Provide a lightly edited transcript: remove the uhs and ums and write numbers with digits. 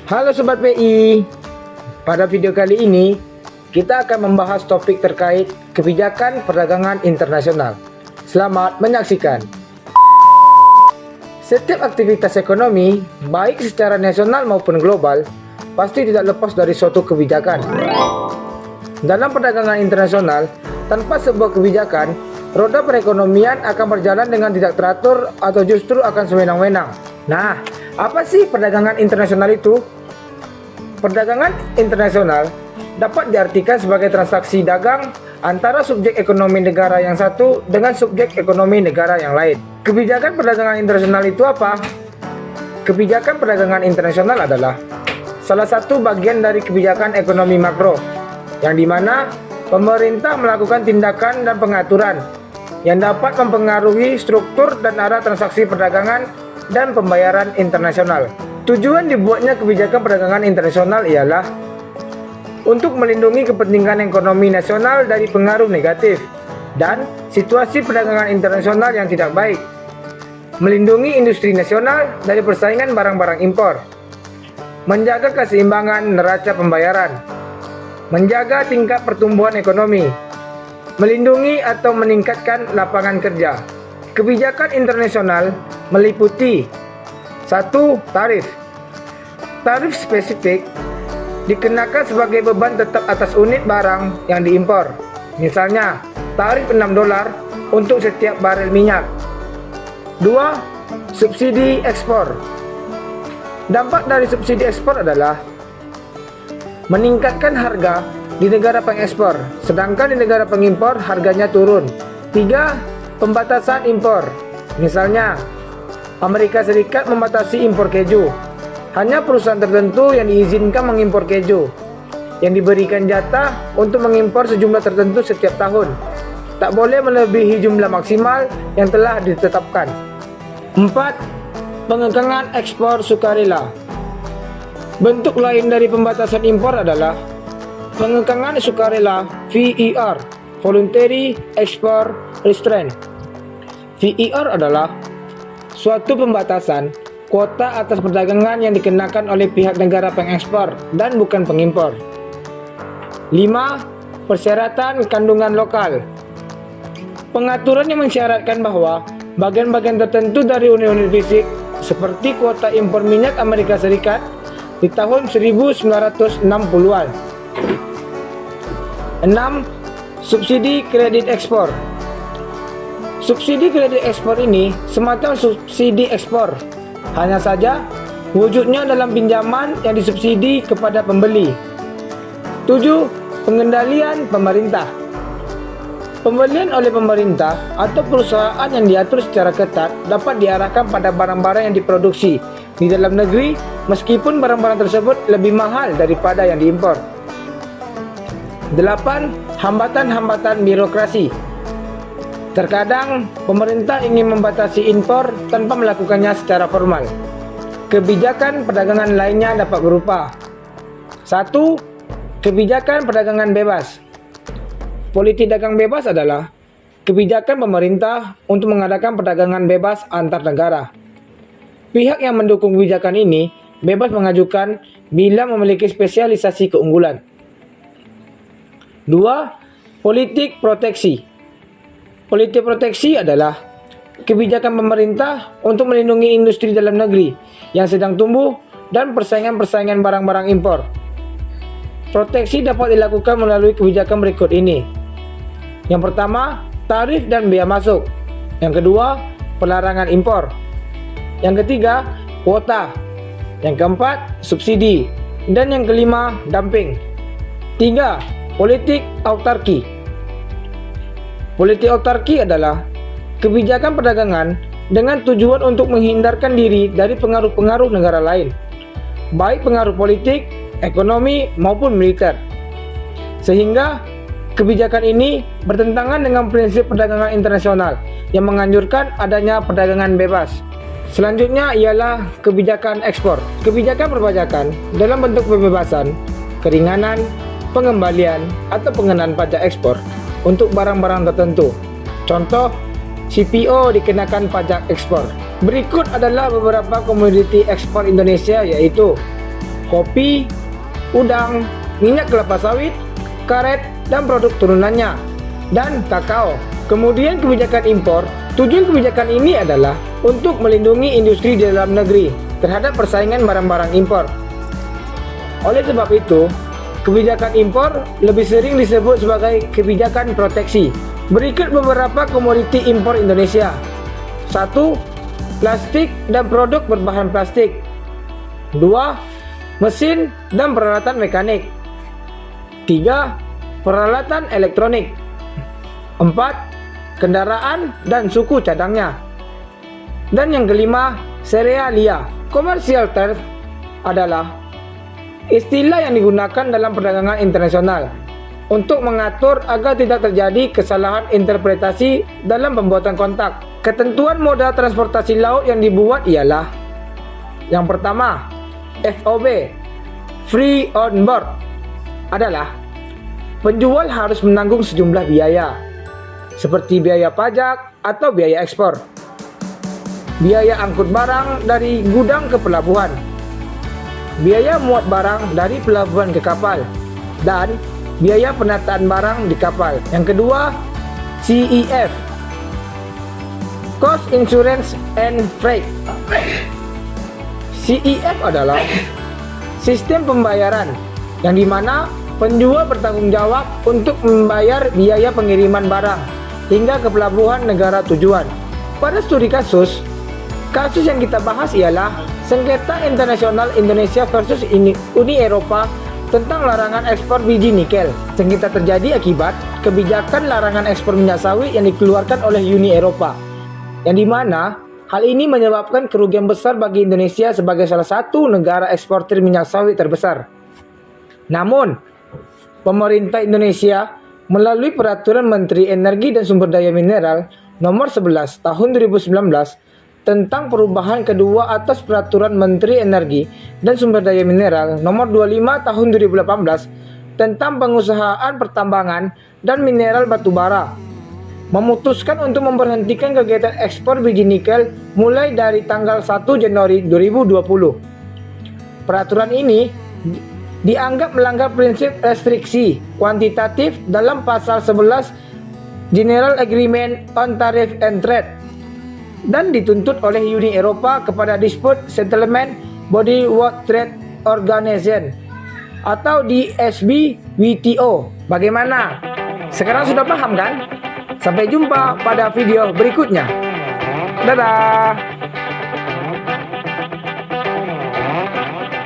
Halo Sobat PI, pada video kali ini kita akan membahas topik terkait kebijakan perdagangan internasional. Selamat menyaksikan. Setiap aktivitas ekonomi, baik secara nasional maupun global, pasti tidak lepas dari suatu kebijakan. Dalam perdagangan internasional, tanpa sebuah kebijakan, roda perekonomian akan berjalan dengan tidak teratur atau justru akan sewenang-wenang. Nah, apa sih perdagangan internasional itu? Perdagangan internasional dapat diartikan sebagai transaksi dagang antara subjek ekonomi negara yang satu dengan subjek ekonomi negara yang lain. Kebijakan perdagangan internasional itu apa? Kebijakan perdagangan internasional adalah salah satu bagian dari kebijakan ekonomi makro, yang dimana pemerintah melakukan tindakan dan pengaturan yang dapat mempengaruhi struktur dan arah transaksi perdagangan dan pembayaran internasional. Tujuan dibuatnya kebijakan perdagangan internasional ialah untuk melindungi kepentingan ekonomi nasional dari pengaruh negatif dan situasi perdagangan internasional yang tidak baik, melindungi industri nasional dari persaingan barang-barang impor, menjaga keseimbangan neraca pembayaran, menjaga tingkat pertumbuhan ekonomi, melindungi atau meningkatkan lapangan kerja. Kebijakan internasional meliputi 1. Tarif. Tarif spesifik dikenakan sebagai beban tetap atas unit barang yang diimpor. Misalnya, tarif $6 untuk setiap barel minyak. 2. Subsidi ekspor. Dampak dari subsidi ekspor adalah meningkatkan harga di negara pengekspor, sedangkan di negara pengimpor harganya turun. 3. Pembatasan impor. Misalnya, Amerika Serikat membatasi impor keju. Hanya perusahaan tertentu yang diizinkan mengimpor keju, yang diberikan jatah untuk mengimpor sejumlah tertentu setiap tahun. Tak boleh melebihi jumlah maksimal yang telah ditetapkan. 4. Pengekangan ekspor sukarela. Bentuk lain dari pembatasan impor adalah pengekangan sukarela VER, Voluntary Export Restraint. VER adalah suatu pembatasan kuota atas perdagangan yang dikenakan oleh pihak negara pengekspor dan bukan pengimpor. 5. Persyaratan kandungan lokal. Pengaturan yang mensyaratkan bahwa bagian-bagian tertentu dari unit-unit fisik seperti kuota impor minyak Amerika Serikat di tahun 1960-an. 6. Subsidi kredit ekspor. Subsidi kredit ekspor ini semacam subsidi ekspor, hanya saja wujudnya dalam pinjaman yang disubsidi kepada pembeli. 7. Pengendalian pemerintah. Pembelian oleh pemerintah atau perusahaan yang diatur secara ketat dapat diarahkan pada barang-barang yang diproduksi di dalam negeri meskipun barang-barang tersebut lebih mahal daripada yang diimpor. 8. Hambatan-hambatan birokrasi. Terkadang pemerintah ingin membatasi impor tanpa melakukannya secara formal. Kebijakan perdagangan lainnya dapat berupa 1. Kebijakan perdagangan bebas. Politik dagang bebas adalah kebijakan pemerintah untuk mengadakan perdagangan bebas antar negara. Pihak yang mendukung kebijakan ini bebas mengajukan bila memiliki spesialisasi keunggulan. 2. Politik proteksi. Politik proteksi adalah kebijakan pemerintah untuk melindungi industri dalam negeri yang sedang tumbuh dan persaingan-persaingan barang-barang impor. Proteksi dapat dilakukan melalui kebijakan berikut ini. Yang pertama, tarif dan bea masuk. Yang kedua, pelarangan impor. Yang ketiga, kuota. Yang keempat, subsidi. Dan yang kelima, dumping. 3. Politik autarki. Politik autarki adalah kebijakan perdagangan dengan tujuan untuk menghindarkan diri dari pengaruh-pengaruh negara lain, baik pengaruh politik, ekonomi, maupun militer. Sehingga kebijakan ini bertentangan dengan prinsip perdagangan internasional yang menganjurkan adanya perdagangan bebas. Selanjutnya ialah kebijakan ekspor. Kebijakan perpajakan dalam bentuk pembebasan, keringanan, pengembalian, atau pengenaan pajak ekspor untuk barang-barang tertentu. Contoh, CPO dikenakan pajak ekspor. Berikut adalah beberapa komoditi ekspor Indonesia, yaitu kopi, udang, minyak kelapa sawit, karet, dan produk turunannya, dan kakao. Kemudian kebijakan impor. Tujuan kebijakan ini adalah untuk melindungi industri di dalam negeri terhadap persaingan barang-barang impor. Oleh sebab itu, kebijakan impor lebih sering disebut sebagai kebijakan proteksi. Berikut beberapa komoditi impor Indonesia. 1. Plastik dan produk berbahan plastik. 2. Mesin dan peralatan mekanik. 3. Peralatan elektronik. 4. Kendaraan dan suku cadangnya. Dan yang kelima, serealia. Commercial terms adalah istilah yang digunakan dalam perdagangan internasional untuk mengatur agar tidak terjadi kesalahan interpretasi dalam pembuatan kontak. Ketentuan moda transportasi laut yang dibuat ialah: yang pertama, FOB, Free on Board, adalah penjual harus menanggung sejumlah biaya, seperti biaya pajak atau biaya ekspor, biaya angkut barang dari gudang ke pelabuhan, biaya muat barang dari pelabuhan ke kapal, dan biaya penataan barang di kapal. Yang kedua, CEF, Cost Insurance and Freight. CEF adalah sistem pembayaran yang dimana penjual bertanggung jawab untuk membayar biaya pengiriman barang hingga ke pelabuhan negara tujuan. Pada studi kasus yang kita bahas ialah sengketa internasional Indonesia versus Uni Eropa tentang larangan ekspor biji nikel. Sengketa terjadi akibat kebijakan larangan ekspor minyak sawit yang dikeluarkan oleh Uni Eropa, yang dimana hal ini menyebabkan kerugian besar bagi Indonesia sebagai salah satu negara eksportir minyak sawit terbesar. Namun, pemerintah Indonesia melalui Peraturan Menteri Energi dan Sumber Daya Mineral Nomor 11 Tahun 2019 tentang perubahan kedua atas Peraturan Menteri Energi dan Sumber Daya Mineral Nomor 25 Tahun 2018 tentang pengusahaan pertambangan dan mineral batubara, memutuskan untuk memberhentikan kegiatan ekspor biji nikel mulai dari tanggal 1 Januari 2020. Peraturan ini dianggap melanggar prinsip restriksi kuantitatif dalam pasal 11 General Agreement on Tariff and Trade dan dituntut oleh Uni Eropa kepada Dispute Settlement Body World Trade Organization atau DSB WTO. Bagaimana? Sekarang sudah paham kan? Sampai jumpa pada video berikutnya. Dadah!